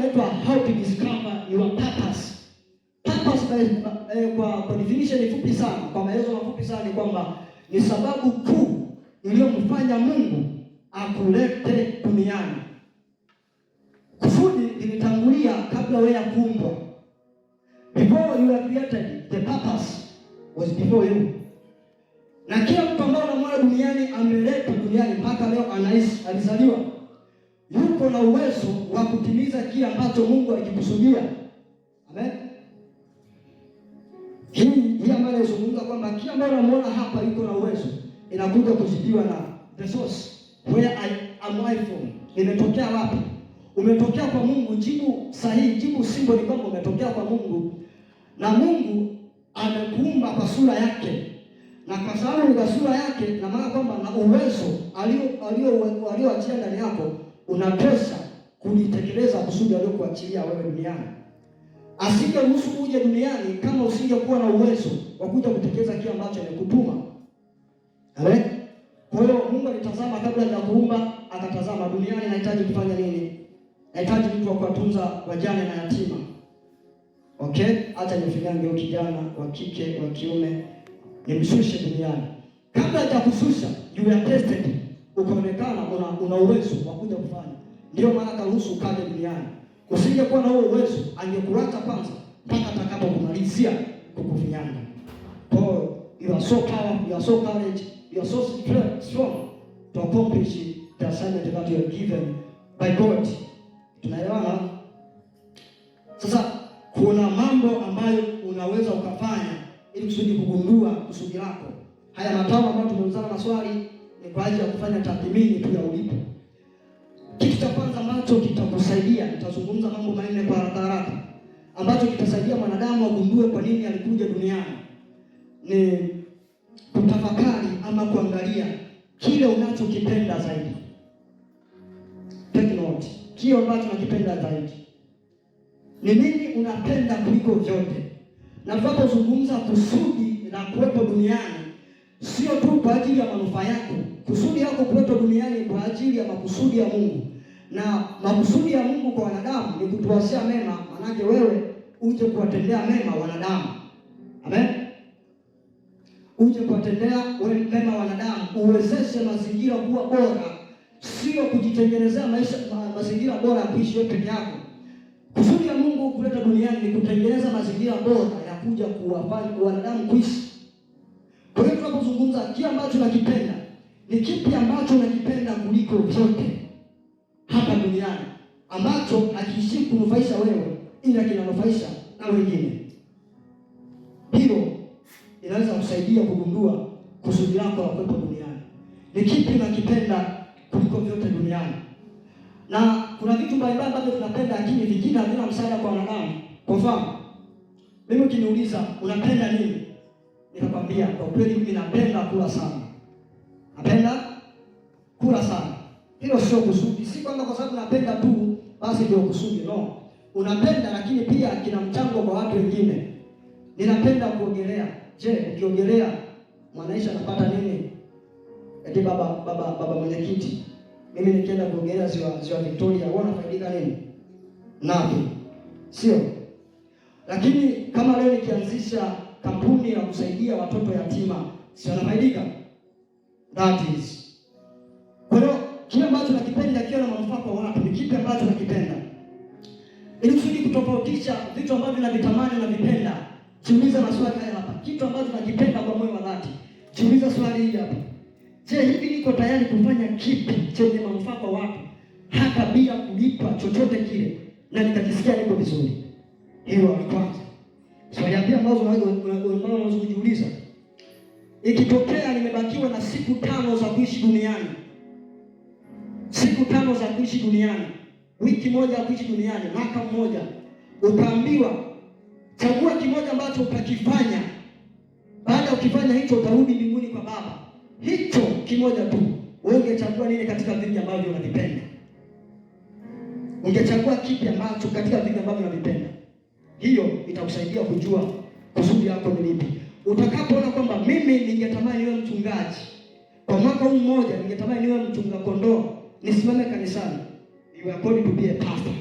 inaitwa how to discover your purpose. Purpose kwa definition fupi sana, kwa maelezo mafupi sana ni kwamba ni sababu kuu iliyomfanya Mungu akulete duniani. Kusudi lilitangulia kabla wewe kuumbwa. Before you were created, the purpose was before you. Na kila mtu ambaye unamwona duniani ameletwa duniani mpaka leo anaishi, alizaliwa, yuko na uwezo wa kutimiza kile ambacho Mungu alikikusudia. Amen. Hii ambayo inazungumza kwamba kila ambaye unamuona hapa yuko na uwezo, inakuja kuzidiwa na the source. Where am I from? Imetokea wapi? Umetokea kwa Mungu. Jibu sahihi, jibu simple ni kwamba umetokea kwa Mungu, na Mungu amekuumba kwa sura yake, na kwa sababu ni kwa sura yake, na maana kwamba na uwezo alioachia ndani yako unatosha kulitekeleza kusudi aliyokuachilia wewe duniani. Asingeruhusu uje duniani kama usingekuwa na uwezo wa kuja kutekeleza kile ambacho amekutuma. Amen. Kwa hiyo Mungu alitazama kabla ya kuumba, akatazama duniani inahitaji kufanya nini? Inahitaji mtu wa kuwatunza wajane na yatima. Okay? Acha nifinyange huyo kijana wa kike, wa kiume, nimshushe duniani. Kabla ya kushusha, you are tested. Ukaonekana una uwezo wa kuja kufanya. Ndio maana karuhusu kaje duniani. Usingekuwa na huo uwezo, angekuacha kwanza mpaka atakapokumalizia kukufinyanga. Oh, you are so powerful, you are so courage, you are so strong to accomplish the assignment that you are given by God. Tunaelewana? Sasa kuna mambo ambayo unaweza ukafanya ili kusudi kugundua kusudi lako. Haya matano ambayo tumeulizana maswali ni kwa ajili ya kufanya tathmini tu ya ulipo. Kitu cha kwanza ambacho kitakusaidia, nitazungumza mambo manne kwa haraka ambacho kitasaidia mwanadamu agundue kwa nini alikuja duniani, ni kutafakari ama kuangalia kile unachokipenda zaidi. Take note, kile ambacho unakipenda zaidi. Ni nini unapenda kuliko vyote? Na tunapozungumza kusudi la kuwepo duniani, sio tu kwa ajili ya manufaa yako. Kusudi lako kuwepo duniani kwa ajili ya makusudi ya Mungu. Na makusudi ya Mungu kwa wanadamu ni kutuwazia mema, manake wewe uje kuwatendea mema wanadamu. Amen. Uje kuwatendea mema wanadamu, uwezeshe mazingira kuwa bora, sio kujitengenezea mazingira bora ya kuishi wewe peke yako. Kusudi ya Mungu kuleta duniani ni kutengeneza mazingira bora ya kuja kuwafanya wanadamu kuishi. Kwa hiyo tunapozungumza kile ambacho unakipenda, ni kipi ambacho unakipenda kuliko vyote hapa duniani, ambacho hakiishi kunufaisha wewe ila kinanufaisha na wengine? Hilo inaweza kusaidia kugundua kusudi lako la kuwepo duniani. Ni kipi unakipenda kuliko vyote duniani? Na kuna vitu mbalimbali ambavyo tunapenda lakini vingine havina msaada kwa wanadamu. Kwa mfano, mimi ukiniuliza unapenda nini? Nitakwambia kwa kweli mimi napenda kula sana. Napenda kula sana. Hilo sio kusudi. Si kwamba kwa sababu napenda tu basi ndio kusudi. No. Unapenda lakini pia kina mchango kwa watu wengine. Ninapenda kuogelea. Je, ukiogelea mwanaisha anapata nini? Eti baba mwenyekiti, mimi nikienda kuogelea ziwa Victoria, wewe unafaidika nini? Napi. Sio? Lakini kama leo nikianzisha kampuni ya kusaidia watoto yatima, si wanafaidika? That is. Kwa hiyo kile ambacho nakipenda kiwe na manufaa kwa watu, ni kipi ambacho nakipenda? Ili kusudi kutofautisha vitu ambavyo navitamani na vipenda, jiulize maswali haya hapa. Kitu ambacho nakipenda kwa moyo wa dhati, jiulize swali hili hapa. Je, hivi niko tayari kufanya kipi chenye manufaa kwa watu hata bila kulipa chochote kile na nikajisikia niko vizuri? Hilo ni kwanza. Swali la pili ambalo unaweza kujiuliza, ikitokea nimebakiwa na siku 5 za kuishi duniani, siku 5 za kuishi duniani, wiki moja ya kuishi duniani, mwaka mmoja, utaambiwa chagua kimoja ambacho utakifanya. Baada ya ukifanya hicho utarudi mbinguni kwa Baba. Hicho kimoja tu. Wewe ungechagua nini katika vitu ambavyo unavipenda? Ungechagua kipi ambacho katika vitu ambavyo unavipenda? Hiyo itakusaidia kujua kusudi lako ni lipi. Utakapoona kwamba mimi ningetamani niwe mchungaji, kwa mwaka huu mmoja ningetamani niwe mchunga kondoo, nisimame kanisani, you are called to be a pastor.